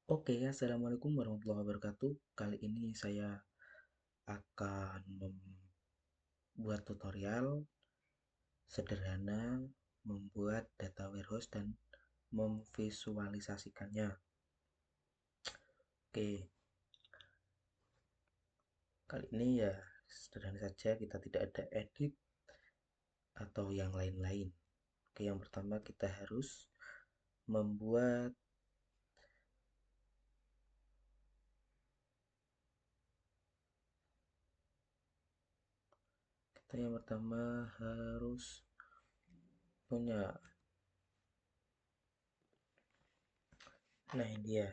Oke, assalamualaikum warahmatullahi wabarakatuh. Kali ini saya akan membuat tutorial sederhana membuat data warehouse dan memvisualisasikannya. Oke, kali ini ya sederhana saja, kita tidak ada edit atau yang lain-lain. Oke, yang pertama kita harus membuat yang pertama harus punya. Nah, ini dia.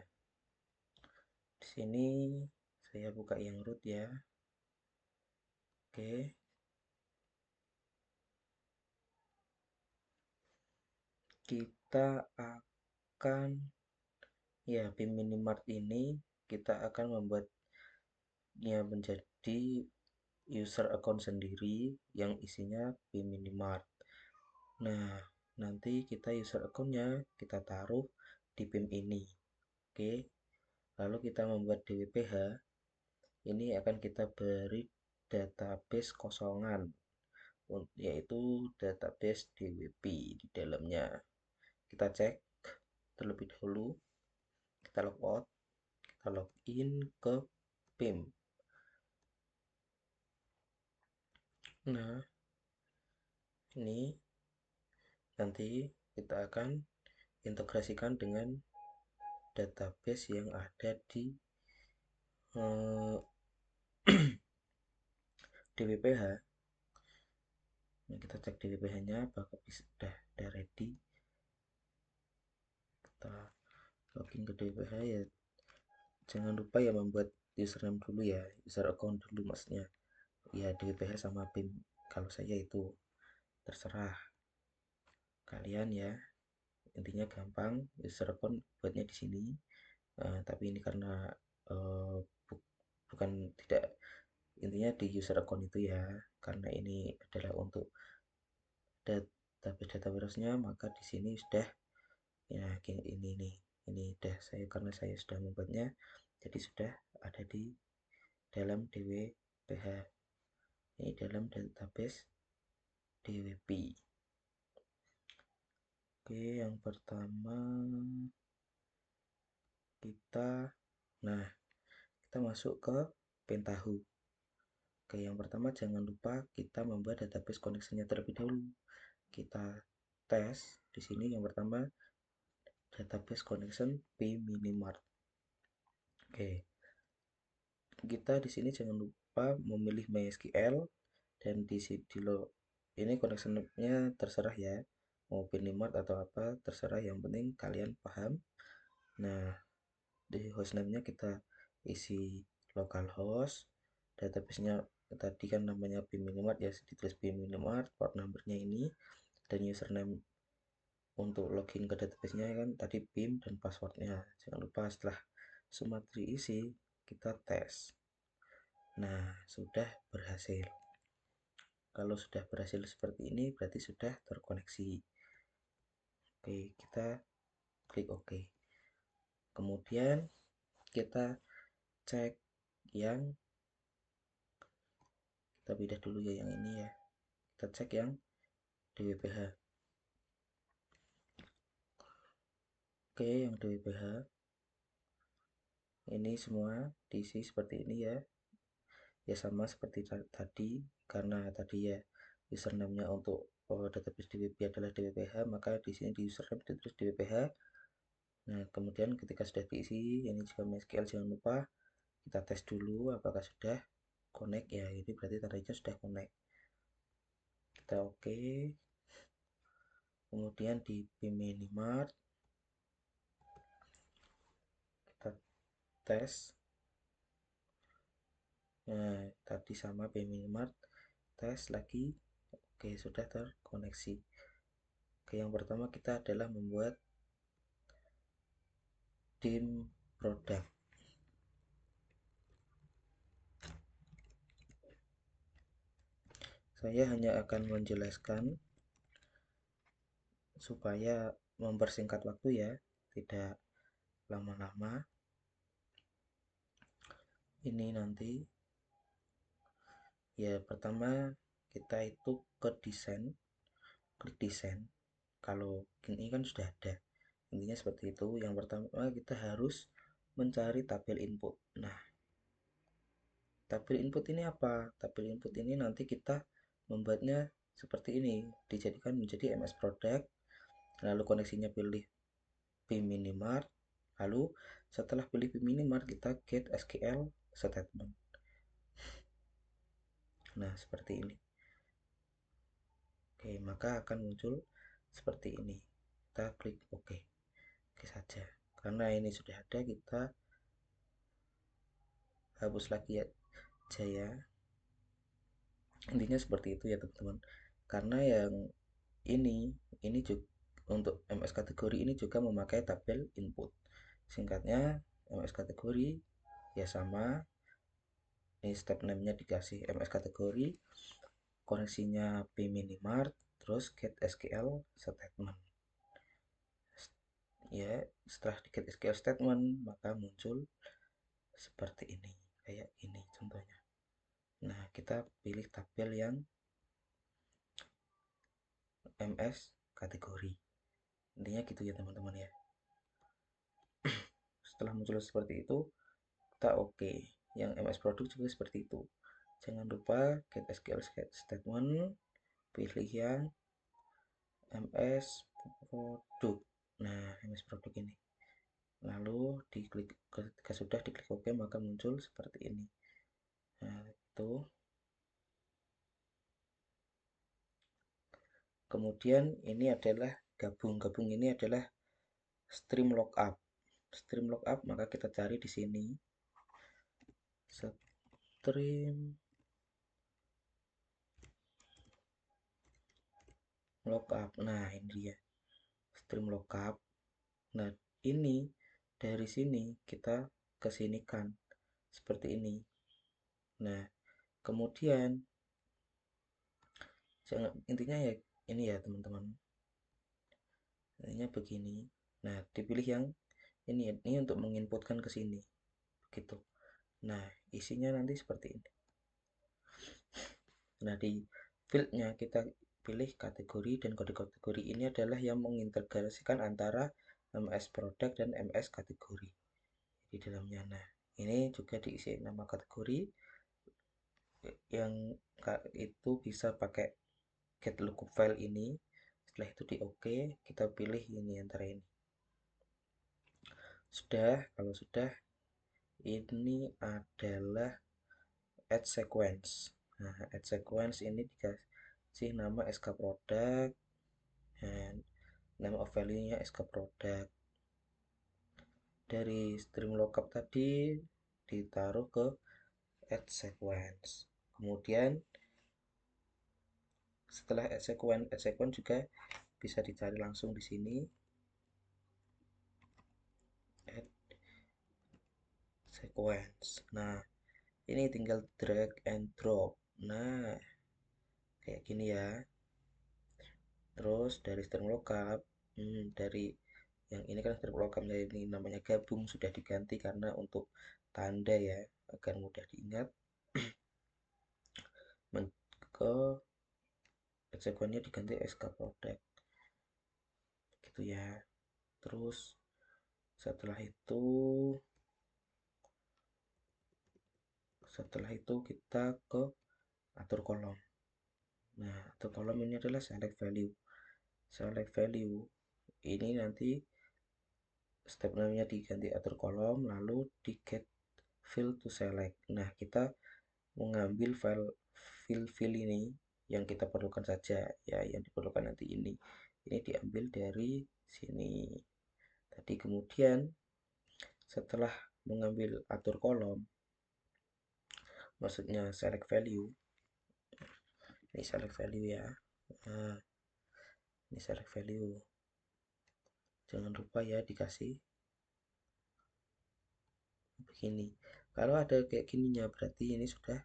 Di sini saya buka yang root ya. Oke. Kita akan ya PIM Minimart ini kita akan membuatnya menjadi user account sendiri yang isinya PIM Minimart. Nah, nanti kita user accountnya kita taruh di PIM ini. Oke, lalu kita membuat DWPH. Ini akan kita beri database kosongan, yaitu database DWP di dalamnya. Kita cek terlebih dahulu, kita logout, kita login ke PIM. Nah, ini nanti kita akan integrasikan dengan database yang ada di eh, DWPH. Nah, kita cek DWPH-nya apakah sudah ready. Kita login ke DWPH ya. Jangan lupa ya membuat username dulu ya, user account dulu maksudnya. Ya DWPH sama PIM. Kalau saya itu terserah kalian ya. Intinya gampang, user account buatnya di sini. Tapi ini karena uh, bu bukan tidak intinya di user account itu ya, karena ini adalah untuk database warehouse-nya, maka di sini sudah ya ini nih, ini udah saya karena saya sudah membuatnya, jadi sudah ada di dalam DWPH, ini dalam database DWP. Oke, yang pertama kita nah kita masuk ke Pentaho. Oke, yang pertama jangan lupa kita membuat database koneksinya terlebih dahulu. Kita tes di sini yang pertama database connection pminimart. Oke, kita di sini jangan lupa memilih MySQL dan di ini connectionnya terserah ya, mau Minimart atau apa terserah, yang penting kalian paham. Nah, di hostname-nya kita isi localhost, database-nya tadi kan namanya pminimart ya, ditulis pminimart, port number-nya ini, dan username untuk login ke database-nya kan tadi PIM dan passwordnya. Jangan lupa setelah semua terisi kita tes. Nah, sudah berhasil. Kalau sudah berhasil seperti ini berarti sudah terkoneksi. Oke, kita klik OK. Kemudian kita cek yang kita pindah dulu ya yang ini ya. Kita cek yang DWPH. Oke, yang DWPH ini semua diisi seperti ini ya. Ya sama seperti tadi, karena tadi ya username-nya untuk database DWP adalah DWPH, maka di sini di username ditulis DWPH. Nah, kemudian ketika sudah diisi, ini juga MySQL jangan lupa kita tes dulu apakah sudah connect ya, ini berarti tandanya sudah connect. Kita oke. Kemudian di pminimart kita tes. Nah, tadi sama pminimart tes lagi. Oke, sudah terkoneksi. Oke, yang pertama kita adalah membuat tim produk. Saya hanya akan menjelaskan supaya mempersingkat waktu ya, tidak lama-lama. ini nanti ya pertama kita itu ke desain, klik desain. Kalau ini kan sudah ada, intinya seperti itu. Yang pertama kita harus mencari tabel input. Nah, tabel input ini apa? Tabel input ini nanti kita membuatnya seperti ini, dijadikan menjadi MS Product, lalu koneksinya pilih pminimart, lalu setelah pilih pminimart kita get SQL statement. Nah, seperti ini. Oke, maka akan muncul seperti ini. Kita klik OK. Oke saja. Karena ini sudah ada, kita hapus lagi ya Jaya. Intinya seperti itu ya teman-teman. Karena yang ini juga untuk MS kategori ini juga memakai tabel input. Singkatnya MS kategori ya sama. Ini step name-nya dikasih MS kategori, koneksinya pminimart, terus get SQL statement. Ya, setelah di get SQL statement maka muncul seperti ini, kayak ini contohnya. Nah, kita pilih tabel yang MS kategori. Intinya gitu ya teman-teman ya. Setelah muncul seperti itu, kita oke. Yang MS produk juga seperti itu. Jangan lupa get SQL statement, pilih yang MS produk. Nah, MS produk ini. Lalu diklik, ketika sudah diklik OK maka muncul seperti ini. Nah, itu. Kemudian ini adalah gabung ini adalah stream lookup. Stream lookup maka kita cari di sini stream lookup. Nah, ini dia stream lookup. Nah, ini dari sini kita kesinikan seperti ini. Nah, kemudian intinya ya ini ya teman-teman. Intinya begini. Nah, dipilih yang ini untuk menginputkan ke sini. Begitu. Nah, isinya nanti seperti ini. Nah, di fieldnya kita pilih kategori, dan kode kategori ini adalah yang mengintegrasikan antara MS produk dan MS kategori di dalamnya. Nah, ini juga diisi nama kategori yang itu bisa pakai get lookup file ini. Setelah itu di OK, kita pilih ini antara ini. Sudah, kalau sudah, ini adalah add sequence. Nah, add sequence ini dikasih nama SK product dan name of value-nya SK product. Dari stream lookup tadi ditaruh ke add sequence. Kemudian setelah add sequence juga bisa dicari langsung di sini. Add sequence. Nah, ini tinggal drag and drop. Nah, kayak gini ya. Terus dari stream lookup, dari yang ini kan stream lookup, ini namanya gabung, sudah diganti karena untuk tanda ya, agar mudah diingat. Ke sequence-nya diganti SK product gitu ya. Terus setelah itu kita ke atur kolom. Nah, atur kolom ini adalah select value. Select value ini nanti step namanya diganti atur kolom, lalu di get field to select. Nah, kita mengambil file ini yang kita perlukan saja ya, yang diperlukan nanti ini diambil dari sini tadi. Kemudian setelah mengambil atur kolom, maksudnya select value, ini select value ya. Nah, ini select value, jangan lupa ya dikasih begini. Kalau ada kayak gininya berarti ini sudah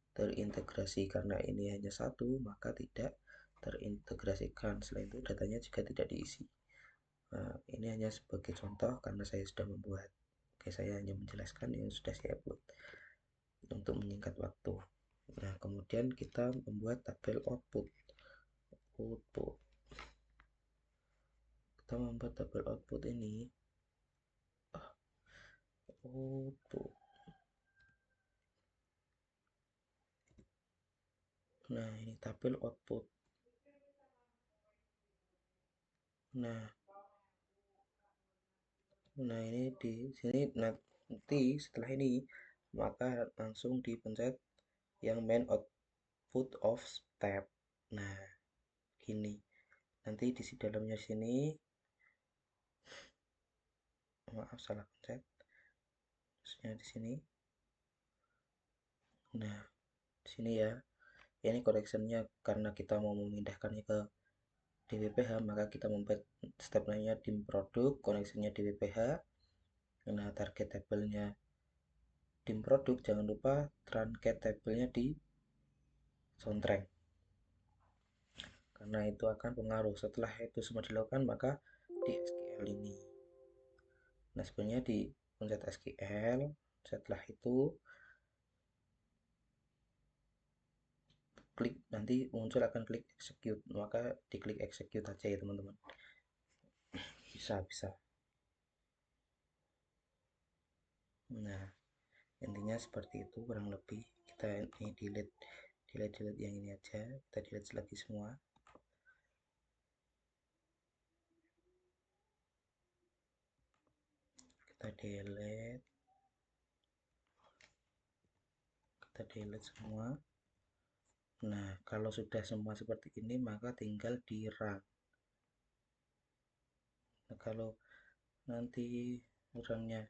terintegrasi. Karena ini hanya satu maka tidak terintegrasikan. Selain itu datanya juga tidak diisi. Nah, ini hanya sebagai contoh karena saya sudah membuat. Oke, saya hanya menjelaskan yang sudah saya buat. untuk menyingkat waktu. Nah, kemudian kita membuat tabel output. Kita membuat tabel output ini. Output. Nah, ini tabel output. Nah, ini di sini nanti setelah ini maka langsung dipencet yang main output of step. Nah, gini. Nanti di dalamnya sini, maaf salah pencet. Terusnya di sini. Nah, di sini ya. Ini correctionnya karena kita mau memindahkannya ke DWPH, maka kita membuat step lainnya dim produk, connectionnya DWPH. Nah, target tabelnya dim produk, jangan lupa truncate tabelnya di soundtrack, karena itu akan pengaruh. Setelah itu semua dilakukan, maka di SQL ini. Nah, sebenarnya di pencet SQL, setelah itu klik, nanti muncul akan klik execute, maka diklik execute aja ya teman-teman. Bisa. Nah, intinya seperti itu kurang lebih. Kita ini delete yang ini aja, kita delete lagi semua. Kita delete semua. Nah, kalau sudah semua seperti ini, maka tinggal di run. Nah, kalau nanti runnya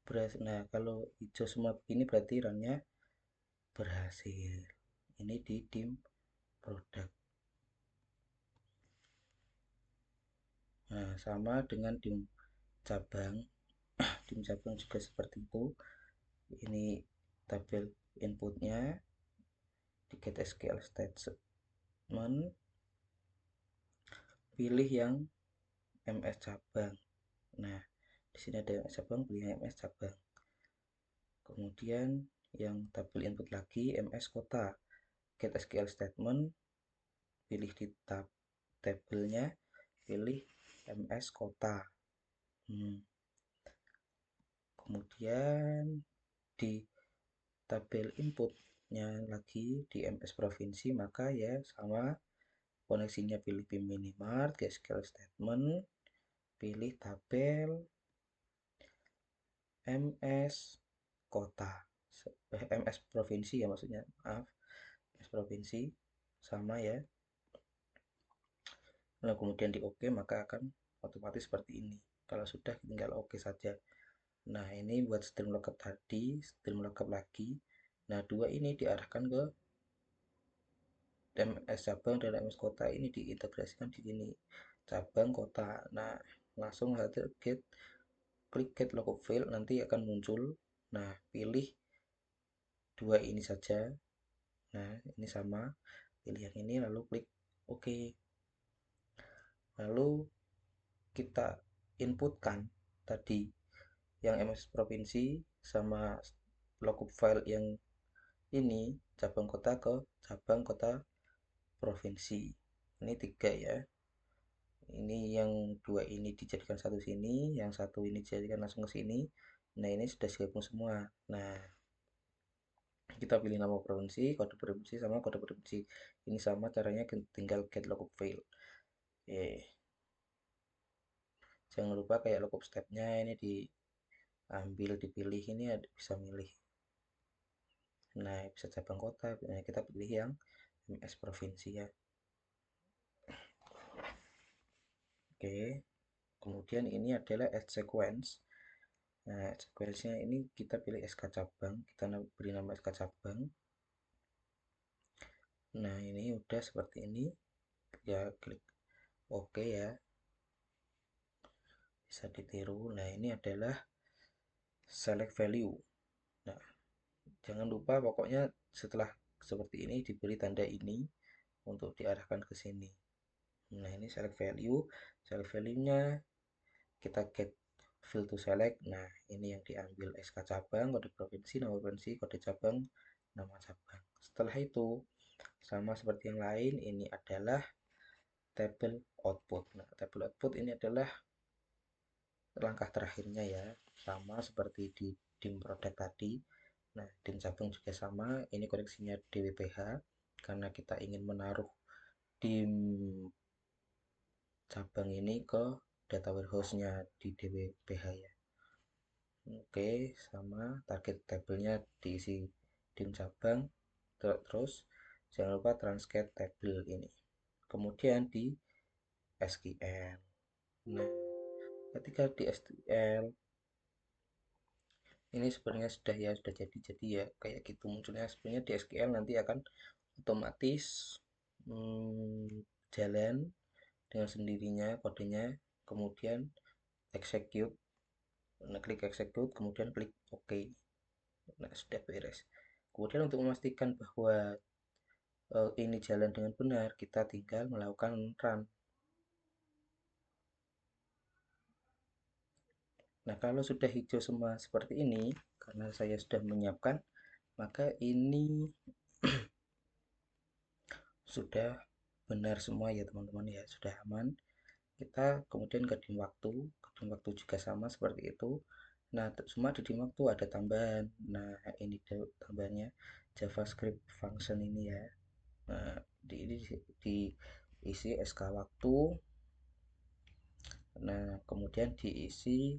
berhasil, nah kalau hijau semua begini berarti runnya berhasil. Ini di dim produk. Nah, sama dengan dim cabang. Dim cabang juga seperti itu. Ini tabel inputnya, di get SQL statement, pilih yang MS cabang. Nah, di sini ada MS cabang, pilih yang MS cabang. Kemudian yang tabel input lagi MS kota, get SQL statement, pilih di tabelnya, pilih MS kota. Kemudian di tabel inputnya lagi di MS provinsi, maka ya sama, koneksinya pilih PIM minimart, get SQL statement, pilih tabel MS kota, MS provinsi ya maksudnya, maaf, MS provinsi sama ya. Nah, kemudian di OK, maka akan otomatis seperti ini. Kalau sudah tinggal OK saja. Nah, ini buat stream lookup tadi, stream lookup lagi. Nah, dua ini diarahkan ke MS cabang dan MS kota, ini diintegrasikan di sini. Cabang kota. Nah, langsung saja klik get lookup field, nanti akan muncul. Nah, pilih dua ini saja. Nah, ini sama. Pilih yang ini lalu klik OK. Lalu kita inputkan tadi yang MS provinsi sama lookup file yang ini cabang kota ke cabang kota provinsi. Ini tiga ya. Ini yang dua ini dijadikan satu sini, yang satu ini dijadikan langsung ke sini. Nah, ini sudah digabung semua. Nah, kita pilih nama provinsi, kode provinsi sama kode provinsi. Ini sama caranya, tinggal get lookup file. Jangan lupa kayak lookup stepnya ini diambil, dipilih, ini bisa milih. Nah, bisa cabang kota, nah, kita pilih yang MS provinsi ya. Oke, kemudian ini adalah add sequence. Nah, sequence-nya ini kita pilih SK cabang, kita beri nama SK cabang. Nah, ini udah seperti ini ya, klik OK ya, bisa ditiru. Nah, ini adalah select value. Nah, jangan lupa pokoknya setelah seperti ini diberi tanda ini untuk diarahkan ke sini. Nah, ini select value nya kita get fill to select. Nah, ini yang diambil SK cabang, kode provinsi, nama provinsi, kode cabang, nama cabang. Setelah itu, sama seperti yang lain, ini adalah tabel output. Nah, tabel output ini adalah langkah terakhirnya ya, sama seperti di dim produk tadi. Nah, dim cabang juga sama, ini koneksinya DWPH karena kita ingin menaruh dim cabang ini ke data warehouse-nya di DWPH ya. Oke, sama target tabelnya diisi dim cabang, terus jangan lupa transcat tabel ini. Kemudian di SQL. Nah, ketika di SQL ini sebenarnya sudah jadi ya kayak gitu munculnya. Sebenarnya di SQL nanti akan otomatis jalan dengan sendirinya kodenya, kemudian execute, nah, klik execute, kemudian klik OK. Nah, sudah beres. Kemudian untuk memastikan bahwa ini jalan dengan benar, kita tinggal melakukan run. Nah, kalau sudah hijau semua seperti ini, karena saya sudah menyiapkan, maka ini sudah benar semua ya teman-teman ya, sudah aman. Kita kemudian ke dim waktu juga sama seperti itu. Nah, cuma di dim waktu ada tambahan. Nah, ini tambahannya JavaScript function ini ya. Nah, ini diisi SK waktu. Nah, kemudian diisi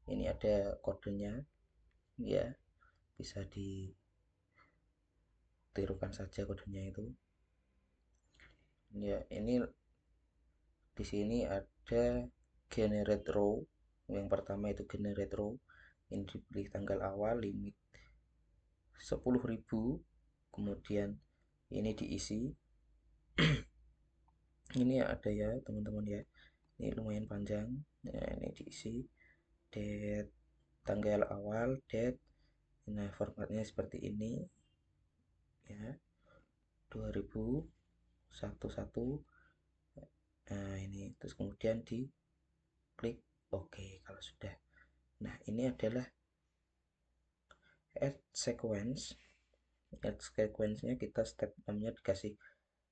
ini ada kodenya ya, bisa ditirukan saja kodenya itu. Ya, ini di sini ada generate row. Yang pertama itu generate row. Ini dipilih tanggal awal, limit 10.000. Kemudian ini diisi. Ini ada ya teman-teman ya. Ini lumayan panjang. Nah, ini diisi date, tanggal awal, date. Nah, formatnya seperti ini ya. 2011. Nah, ini terus kemudian di klik OK kalau sudah. Nah, ini adalah add sequence. Add sequence-nya kita step 6-nya dikasih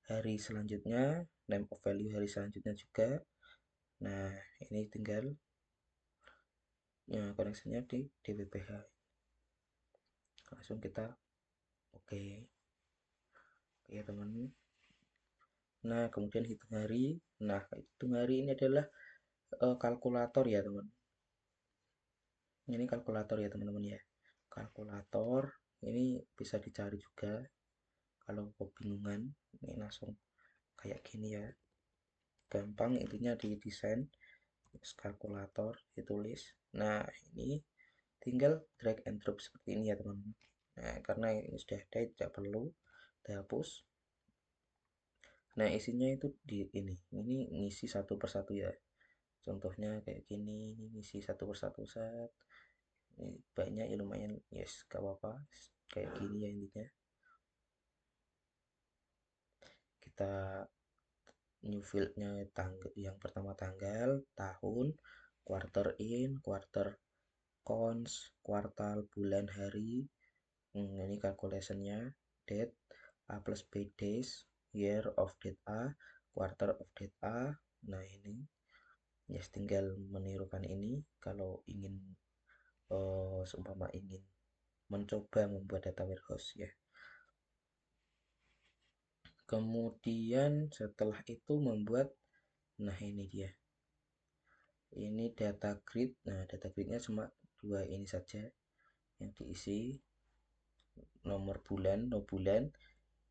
hari selanjutnya, name of value hari selanjutnya juga. Nah, ini tinggal ya, koneksinya di DWPH. Langsung kita oke. Oke ya teman. Nah, kemudian hitung hari. Nah, hitung hari ini adalah kalkulator ya teman. Ini kalkulator ya teman-teman ya. Kalkulator ini bisa dicari juga kalau kebingungan. Ini langsung kayak gini ya. Gampang, intinya di desain kalkulator ditulis. Nah, ini tinggal drag and drop seperti ini ya teman-teman. Nah, karena ini sudah ada tidak perlu dihapus. Nah, isinya itu di ini ngisi satu persatu ya. Contohnya kayak gini, ngisi satu persatu set. Ini banyak ya lumayan, yes, gak apa-apa. Kayak gini ya intinya. Kita new fieldnya tanggal, yang pertama tanggal, tahun, quarter in, quarter cons, kuartal, bulan, hari. Ini calculationnya, date A plus B days, year of date A, quarter of date A. Nah, ini ya, tinggal menirukan ini kalau ingin seumpama ingin mencoba membuat data warehouse ya. Kemudian setelah itu membuat, nah ini dia, ini data grid. Nah, data gridnya cuma dua ini saja yang diisi, nomor bulan, no bulan,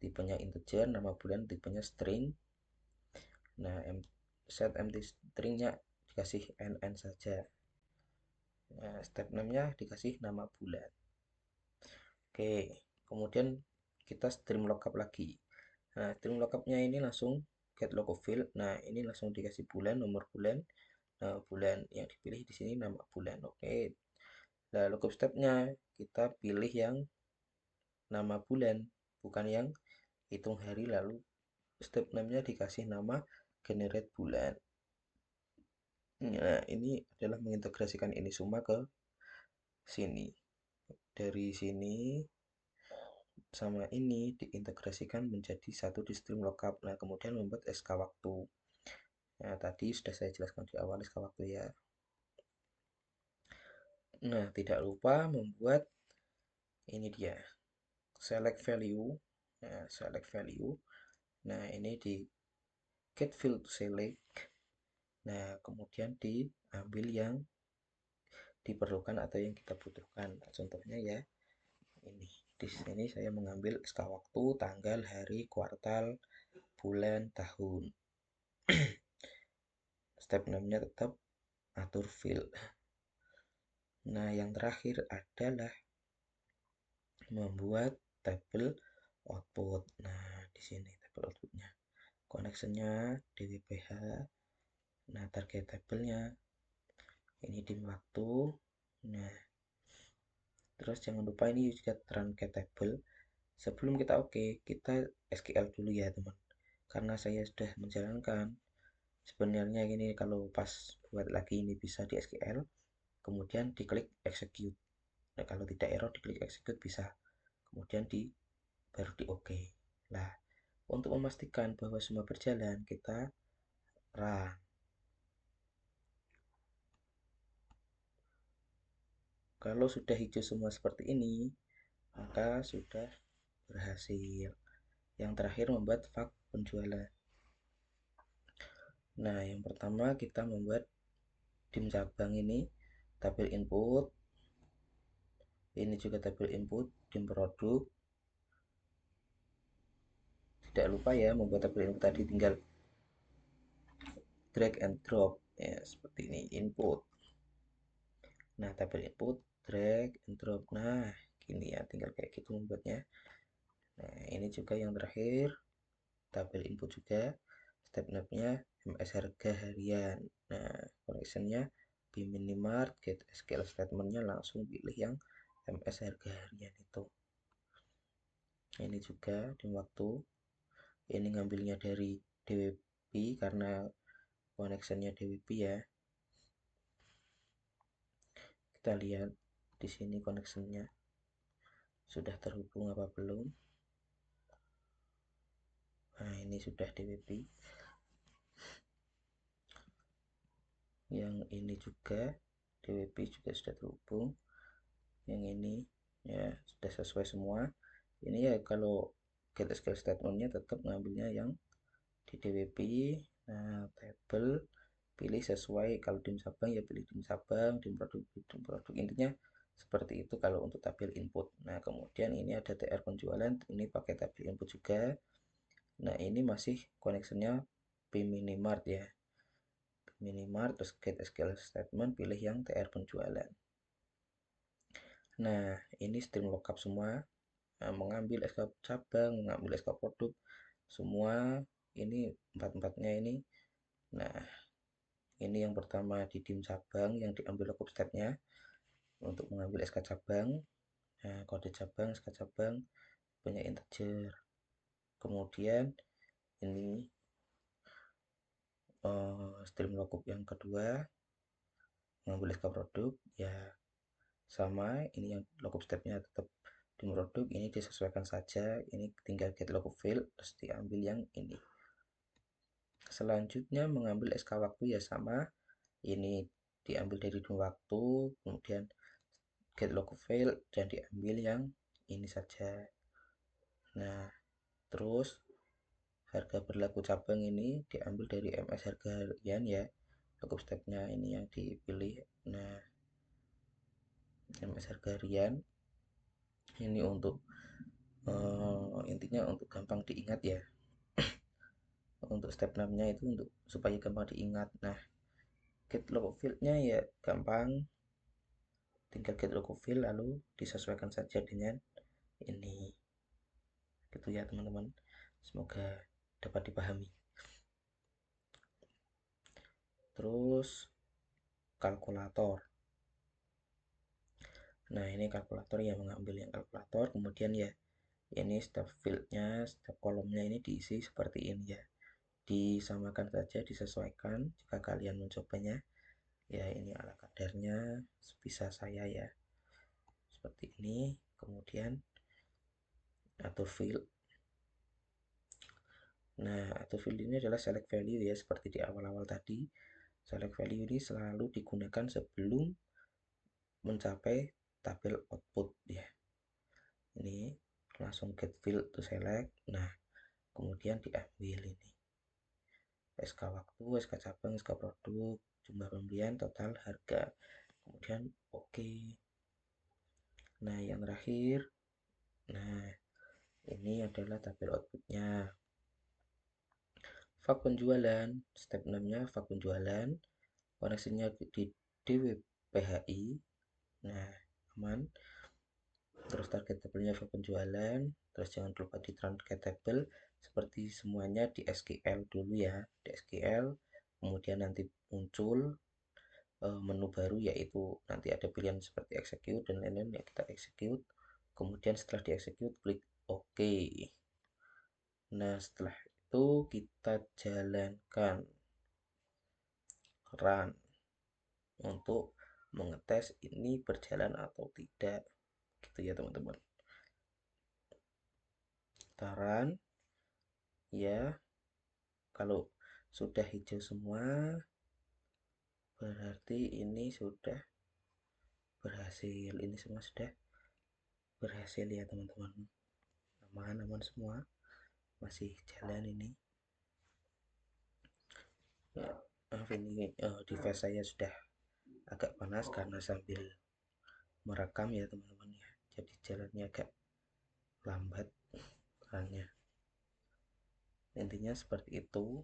tipenya integer, nama bulan, tipenya string. Nah, set empty stringnya dikasih nn saja. Nah, step 6-nya dikasih nama bulan. Oke, kemudian kita stream lookup lagi. Nah, stream lookupnya ini langsung get lookup field. Nah, ini langsung dikasih bulan, nomor bulan, nama bulan yang dipilih di sini nama bulan. Oke. Nah, lookup stepnya kita pilih yang nama bulan, bukan yang hitung hari, lalu step 6-nya dikasih nama generate bulan. Nah, ini adalah mengintegrasikan ini semua ke sini. Dari sini sama ini diintegrasikan menjadi satu di stream lookup. Nah, kemudian membuat SK waktu. Nah, tadi sudah saya jelaskan di awal SK waktu ya. Nah, tidak lupa membuat ini dia select value. Nah, select value. Nah, ini di get field to select. Nah, kemudian diambil yang diperlukan atau yang kita butuhkan. Nah, contohnya ya ini. Di sini saya mengambil SK waktu, tanggal, hari, kuartal, bulan, tahun. Step 6-nya tetap atur field. Nah, yang terakhir adalah membuat tabel output. Nah, di sini tabel outputnya. Connectionnya DWPH. Nah, target tabelnya ini dim waktu. Nah, terus jangan lupa ini juga truncated table. Sebelum kita oke, kita SQL dulu ya teman. Karena saya sudah menjalankan. Sebenarnya ini kalau pas buat lagi ini bisa di SQL, kemudian diklik execute. Nah, kalau tidak error diklik execute bisa. Kemudian baru di oke. Nah, untuk memastikan bahwa semua berjalan, kita run. Kalau sudah hijau semua seperti ini, maka sudah berhasil. Yang terakhir membuat fak penjualan. Nah, yang pertama kita membuat dim cabang ini tabel input. Ini juga tabel input, dim produk. Tidak lupa ya membuat tabel input tadi tinggal drag and drop ya seperti ini input. Nah, tabel input drag and drop. Nah, gini ya tinggal kayak gitu membuatnya. Nah, ini juga yang terakhir tabel input juga. Step nya MS harga harian. Nah, connectionnya Bminimart get SQL statementnya langsung pilih yang MS harga harian itu. Ini juga di waktu ini ngambilnya dari DWP karena connectionnya DWP ya. Kita lihat di sini connectionnya sudah terhubung apa belum. Nah, ini sudah DWP. Yang ini juga DWP juga sudah terhubung. Yang ini ya sudah sesuai semua. Ini ya kalau get SQL statementnya tetap ngambilnya yang di DWP. Nah, table pilih sesuai, kalau dim sabang ya pilih dim sabang, dim produk, intinya seperti itu kalau untuk tabel input. Nah, kemudian ini ada TR penjualan, ini pakai tabel input juga. Nah, ini masih connectionnya Bminimart ya. Bminimart terus get SQL statement pilih yang TR penjualan. Nah, ini stream lookup semua. Nah, mengambil SK cabang, mengambil SK produk, semua ini empat-empatnya ini. Nah, ini yang pertama di dim cabang yang diambil lookup stepnya untuk mengambil SK cabang. Nah, kode cabang, SK cabang punya integer. Kemudian ini stream lookup yang kedua mengambil SK produk ya sama, ini yang lookup stepnya tetap di produk, ini disesuaikan saja, ini tinggal get lookup field terus diambil yang ini. Selanjutnya mengambil SK waktu ya sama, ini diambil dari dua waktu, kemudian get lookup field dan diambil yang ini saja. Nah, terus harga berlaku cabang ini diambil dari MS harga harian ya, lookup stepnya ini yang dipilih. Nah, MS harga harian ini untuk intinya untuk gampang diingat ya. Untuk step 6 nya itu untuk supaya gampang diingat. Nah, get lookup field-nya ya gampang, tinggal get lookup field lalu disesuaikan saja dengan ini gitu ya teman-teman, semoga dapat dipahami. Terus kalkulator. Nah, ini kalkulator yang mengambil yang kalkulator, kemudian ya ini step fieldnya, step kolomnya ini diisi seperti ini ya, disamakan saja, disesuaikan jika kalian mencobanya. Ya ini ala kadarnya sebisa saya ya, seperti ini. Kemudian auto fill. Nah, auto fill ini adalah select value ya, seperti di awal-awal tadi. Select value ini selalu digunakan sebelum mencapai tabel output ya. Ini langsung get field to select. Nah, kemudian diambil ini SK waktu, SK cabang, SK produk, jumlah pembelian, total harga, kemudian oke. Nah, yang terakhir, nah ini adalah tabel outputnya. Fak penjualan, step 6 nya fak penjualan, koneksinya di DWPHI. Nah, aman. Terus target tabelnya fak penjualan, terus jangan lupa di target table, seperti semuanya di SQL dulu ya, di SQL. Kemudian nanti muncul menu baru, yaitu nanti ada pilihan seperti execute dan lain-lain, ya kita execute. Kemudian setelah di execute klik OK. Nah, setelah itu kita jalankan run untuk mengetes ini berjalan atau tidak, gitu ya teman-teman. Kita run ya. Kalau sudah hijau semua, berarti ini sudah berhasil. Ini semua sudah berhasil ya teman-teman. Aman-aman semua, masih jalan ini ya. Maaf ini device saya sudah agak panas karena sambil merekam ya teman-teman ya, jadi jalannya agak lambat perannya. Intinya seperti itu.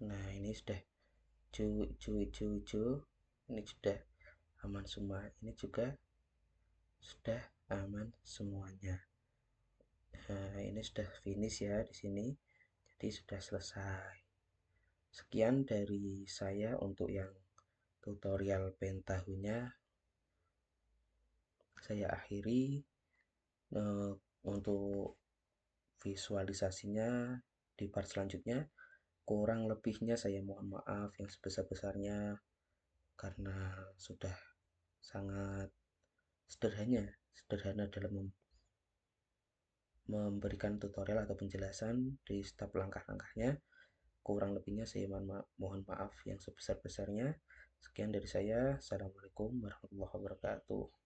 Nah, ini sudah hijau, ini sudah aman semua. Ini juga sudah aman semuanya. Nah, ini sudah finish ya di sini, jadi sudah selesai. Sekian dari saya untuk yang tutorial pen tahunya. Saya akhiri. Untuk visualisasinya di part selanjutnya. Kurang lebihnya saya mohon maaf yang sebesar-besarnya, karena sudah sangat sederhana dalam memberikan tutorial atau penjelasan di setiap langkah-langkahnya. Kurang lebihnya saya mohon maaf yang sebesar-besarnya. Sekian dari saya. Assalamualaikum warahmatullahi wabarakatuh.